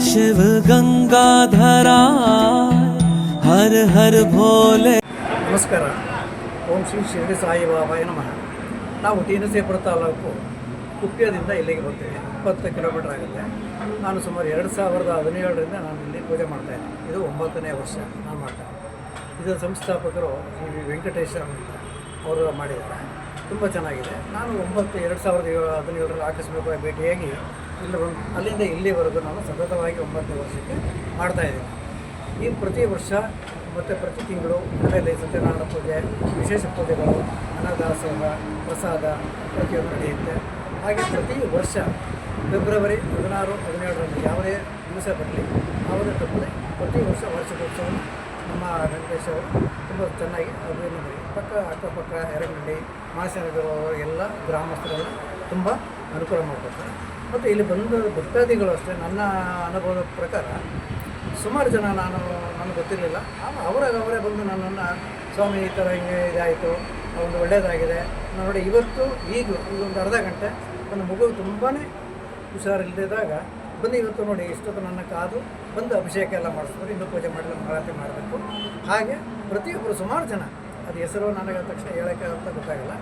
शिव गंगाधरा हर हर भोले। ನಮಸ್ಕಾರ. ಓಂ ಶ್ರೀ ಶಿರಡಿ ಸಾಯಿಬಾಬಾಯ ನಮಃ. ನಾವು ಟಿ ನರಸೀಪುರ ತಾಲೂಕು ಕುಪ್ಯದಿಂದ ಇಲ್ಲಿಗೆ ಬರ್ತೀವಿ. 20 ಕಿಲೋಮೀಟರ್ ಆಗುತ್ತೆ. ನಾನು ಸುಮಾರು 2017ರಿಂದ ನಾನು ಇಲ್ಲಿ ಪೂಜೆ ಮಾಡ್ತಾಯಿದ್ದೆ. ಇದು 9ನೇ ವರ್ಷ ನಾನು ಮಾಡ್ತೇನೆ. ಇದರ ಸಂಸ್ಥಾಪಕರು ಶ್ರೀ ವೆಂಕಟೇಶ ಅಂತ ಅವರು ಮಾಡಿದ್ದಾರೆ. ತುಂಬ ಚೆನ್ನಾಗಿದೆ. ನಾನು 2017ರಲ್ಲಿ ಆಕಸ್ಮಿಕವಾಗಿ ಭೇಟಿಯಾಗಿ ಇಲ್ಲಿ ಅಲ್ಲಿಂದ ಇಲ್ಲಿವರೆಗೂ ನಾನು ಸತತವಾಗಿ 9ನೇ ವರ್ಷಕ್ಕೆ ಮಾಡ್ತಾಯಿದ್ದೀನಿ. ಈ ಪ್ರತಿ ವರ್ಷ ಮತ್ತು ಪ್ರತಿ ತಿಂಗಳು ಮನೆಯಲ್ಲಿ ಸತ್ಯನಾರಾಯಣ ಪೂಜೆ, ವಿಶೇಷ ಪೂಜೆಗಳು, ಅನ್ನದಾಸೋಹ, ಪ್ರಸಾದ ಪ್ರತಿಯೊಂದು ನಡೆಯುತ್ತೆ. ಹಾಗೆ ಪ್ರತಿ ವರ್ಷ ಫೆಬ್ರವರಿ 16, 17ರಂದು ಯಾವುದೇ ದಿವಸ ಬರಲಿ ಯಾವುದೇ ತಪ್ಪದೆ ಪ್ರತಿ ವರ್ಷ ವಾರ್ಷಿಕೋತ್ಸವ ನಮ್ಮ ವೆಂಕಟೇಶ್ ಅವರು ತುಂಬ ಚೆನ್ನಾಗಿ ಅಭಿವೃದ್ಧಿ ಅಕ್ಕಪಕ್ಕ ಎರಗನಹಳ್ಳಿ, ಮಾಸನಗರ ಎಲ್ಲ ಗ್ರಾಮಸ್ಥರೆಲ್ಲ ತುಂಬ ಅನುಕೂಲ ಮಾಡಿಕೊಡ್ತಾರೆ. ಮತ್ತು ಇಲ್ಲಿ ಬಂದ ಭಕ್ತಾದಿಗಳು ಅಷ್ಟೇ ನನ್ನ ಅನುಭವದ ಪ್ರಕಾರ ಸುಮಾರು ಜನ ನನಗೆ ಗೊತ್ತಿರಲಿಲ್ಲ. ಅವರೇ ಬಂದು ನನ್ನನ್ನು ಸ್ವಾಮಿ ಈ ಥರ ಹಿಂಗೆ ಇದಾಯಿತು, ಒಂದು ಒಳ್ಳೆಯದಾಗಿದೆ ನೋಡಿ ಇವತ್ತು ಈಗ ಒಂದು ಅರ್ಧ ಗಂಟೆ ನನ್ನ ಮಗು ತುಂಬಾ ಹುಷಾರಿಲ್ಲದಾಗ ಬಂದು ಇವತ್ತು ನೋಡಿ ಇಷ್ಟೊತ್ತು ನನ್ನ ಕಾದು ಬಂದು ಅಭಿಷೇಕ ಎಲ್ಲ ಮಾಡಿಸ್ತಾರೆ. ಇನ್ನೂ ಪೂಜೆ ಮಾಡಲಿ, ಮಂಗಳಾರತಿ ಮಾಡಬೇಕು. ಹಾಗೆ ಪ್ರತಿಯೊಬ್ಬರು ಸುಮಾರು ಜನ, ಅದು ಹೆಸರು ನನಗೆ ತಕ್ಷಣ ಹೇಳೋಕ್ಕೆ ಅಂತ ಗೊತ್ತಾಗಲ್ಲ.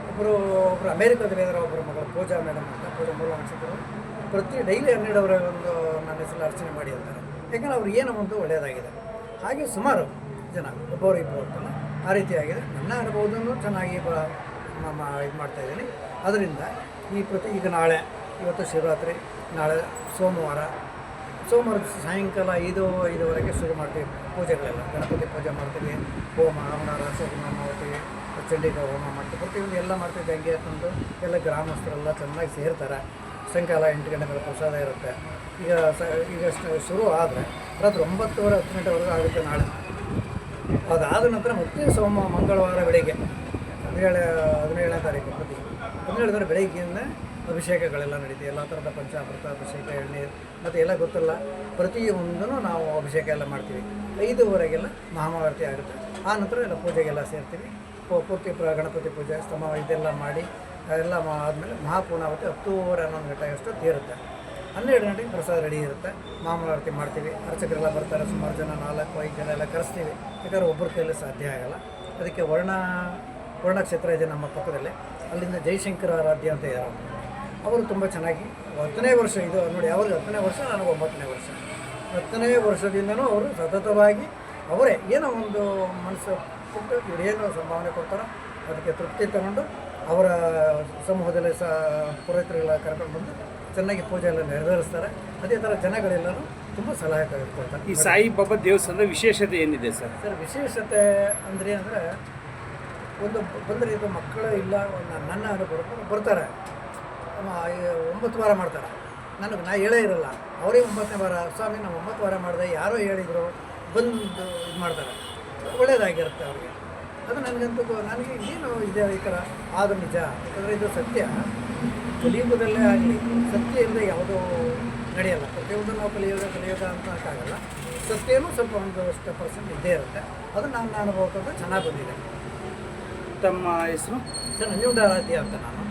ಒಬ್ಬರು ಅಮೇರಿಕಾದಲ್ಲಿ ಇದ್ದಾರೆ, ಒಬ್ಬರು ಮಗಳು ಪೂಜಾ ಮೇಡಮ್ ಅಂತ, ಪೂಜಾ ಮೂಲ ನಕ್ಷತ್ರರು ಪ್ರತಿ ಡೈಲಿ 12 ಅವರ ಒಂದು ನನ್ನ ಹೆಸರು ಅರ್ಚನೆ ಮಾಡಿ ಅಂತಾರೆ. ಯಾಕಂದರೆ ಅವ್ರಿಗೆ ಏನೋ ಒಂದು ಒಳ್ಳೆಯದಾಗಿದೆ. ಹಾಗೆ ಸುಮಾರು ಜನ ಒಬ್ಬರು ಇಬ್ಬರು ಅಂತಲ್ಲ ಆ ರೀತಿಯಾಗಿದೆ. ನನ್ನ ಅನುಭವದನ್ನು ಚೆನ್ನಾಗಿ ಇದು ಮಾಡ್ತಾಯಿದ್ದೀನಿ. ಅದರಿಂದ ಈಗ ನಾಳೆ, ಇವತ್ತು ಶಿವರಾತ್ರಿ, ನಾಳೆ ಸೋಮವಾರ ಸಾಯಂಕಾಲ 5:05ವರೆಗೆ ಶುರು ಮಾಡ್ತೀವಿ ಪೂಜೆಗಳೆಲ್ಲ. ಗಣಪತಿ ಪೂಜೆ ಮಾಡ್ತೀವಿ, ಹೋಮ, ಹವನ, ಹೋಮ ಮಾಡ್ತೀವಿ, ಚಂಡಿಕಾ ಹೋಮ ಮಾಡ್ತೀವಿ, ಪ್ರತಿಯೊಂದು ಎಲ್ಲ ಮಾಡ್ತೀವಿ. ಗಂಗೆ ತಂದು ಎಲ್ಲ ಗ್ರಾಮಸ್ಥರೆಲ್ಲ ಚೆನ್ನಾಗಿ ಸೇರ್ತಾರೆ. ಸಾಯಂಕಾಲ 8 ಗಂಟೆ ಮೇಲೆ ಪ್ರಸಾದ ಇರುತ್ತೆ. ಈಗ ಶುರು ಆದರೆ ರಾತ್ರಿ 9:30, 10 ಗಂಟೆವರೆಗೂ ಆಗುತ್ತೆ ನಾಳೆ. ಅದಾದ ನಂತರ ಮತ್ತೆ ಮಂಗಳವಾರ ಬೆಳಿಗ್ಗೆ 17ನೇ ತಾರೀಕು 17 ಬೆಳಗ್ಗೆಯಿಂದ ಅಭಿಷೇಕಗಳೆಲ್ಲ ನಡೀತೀವಿ. ಎಲ್ಲ ಥರದ ಪಂಚಾಮೃತ, ಅಭಿಷೇಕ, ಎಳ್ನೀರು ಮತ್ತು ಎಲ್ಲ ಗೊತ್ತಲ್ಲ, ಪ್ರತಿಯೊಂದನ್ನು ನಾವು ಅಭಿಷೇಕ ಎಲ್ಲ ಮಾಡ್ತೀವಿ. 5:00ವರೆಗೆಲ್ಲ ಮಹಾಮಾರತಿ ಆಗುತ್ತೆ. ಆ ನಂತರ ಎಲ್ಲ ಪೂಜೆಗೆಲ್ಲ ಸೇರ್ತೀವಿ. ಪೂರ್ತಿ ಗಣಪತಿ ಪೂಜೆ, ಇದೆಲ್ಲ ಮಾಡಿ ಎಲ್ಲ ಆದಮೇಲೆ ಮಹಾಪೂರ್ಣಾವತಿ 10:30, 11 ಗಂಟೆ ಅಷ್ಟು ತೀರುತ್ತೆ. 12 ಗಂಟೆಗೆ ಪ್ರಸಾದ ರೆಡಿ ಇರುತ್ತೆ. ಮಾಮೂಲಾರತಿ ಮಾಡ್ತೀವಿ. ಅರ್ಚಕರೆಲ್ಲ ಬರ್ತಾರೆ, ಸುಮಾರು ಜನ 4-5 ಜನ ಎಲ್ಲ ಕರೆಸ್ತೀವಿ. ಯಾಕಂದರೆ ಒಬ್ಬರ ಕೈಯಲ್ಲಿ ಸಾಧ್ಯ ಆಗಲ್ಲ. ಅದಕ್ಕೆ ವರ್ಣ ಕ್ಷೇತ್ರ ಇದೆ ನಮ್ಮ ಪಕ್ಕದಲ್ಲಿ. ಅಲ್ಲಿಂದ ಜಯಶಂಕರ ಆರಾಧ್ಯ ಅಂತ ಇದ್ದಾರೆ. ಅವರು ತುಂಬ ಚೆನ್ನಾಗಿ 10ನೇ ವರ್ಷ ಇದು ನೋಡಿ, ಅವ್ರಿಗೆ 10ನೇ ವರ್ಷ, ನನಗೆ 9ನೇ ವರ್ಷ. 10ನೇ ವರ್ಷದಿಂದನೂ ಅವರು ಸತತವಾಗಿ ಅವರೇ ಏನೋ ಒಂದು ಮನಸ್ಸು ಕೊಟ್ಟು ಇವರೇನು ಸಂಭಾವನೆ ಕೊಡ್ತಾರೋ ಅದಕ್ಕೆ ತೃಪ್ತಿ ತಗೊಂಡು ಅವರ ಸಮೂಹದಲ್ಲಿ ಪುರೋಹಿತರೆಲ್ಲ ಕರ್ಕೊಂಡು ಬಂದು ಚೆನ್ನಾಗಿ ಪೂಜೆ ಎಲ್ಲ ನೆರವೇರಿಸ್ತಾರೆ. ಅದೇ ಥರ ಜನಗಳೆಲ್ಲರೂ ತುಂಬ ಸಲಹೆಕಾಗಿರ್ತಾರೆ. ಈ ಸಾಯಿಬಾಬಾ ದೇವಸ್ಥಾನದ ವಿಶೇಷತೆ ಏನಿದೆ ಸರ್? ವಿಶೇಷತೆ ಅಂದರೆ ಒಂದು ಬಂದರೆ ಇದು ಮಕ್ಕಳು ಇಲ್ಲ, ನನ್ನ ಅನುಭವ ಬರ್ತಾರೆ, 9 ವಾರ ಮಾಡ್ತಾರೆ. ನಾ ಹೇಳೇ ಇರಲ್ಲ, ಅವರೇ 9ನೇ ವಾರ, ಸ್ವಾಮಿ ನಾವು 9 ವಾರ ಮಾಡಿದೆ, ಯಾರೋ ಹೇಳಿದರು, ಬಂದು ಇದು ಮಾಡ್ತಾರೆ. ಒಳ್ಳೆಯದಾಗಿರುತ್ತೆ ಅವ್ರಿಗೆ. ಅದು ನನಗೆ ಏನು ಇದೆ ಈ ಥರ ಆದರೂ ನಿಜ. ಯಾಕಂದರೆ ಇದು ಸತ್ಯ. ಕಲಿಯುಗದಲ್ಲೇ ಆಗಲಿ ಸತ್ಯ ಇಲ್ಲದೆ ಯಾವುದೂ ನಡೆಯಲ್ಲ. ಪ್ರತಿಯೊಂದು ನಾವು ಕಲಿಯೋಗ ಅಂತ ಆಗಲ್ಲ. ಸತ್ಯನೂ ಸ್ವಲ್ಪ ಒಂದು 1% ಇದ್ದೇ ಇರುತ್ತೆ. ಅದು ನನ್ನ ಅನುಭವಕ್ಕೆ ಚೆನ್ನಾಗಿ ಬಂದಿದೆ. ತಮ್ಮ ಹೆಸರು? ಸರ್ ನಂಜುಂಡಾರಾಧ್ಯ ಅಂತ ನಾನು.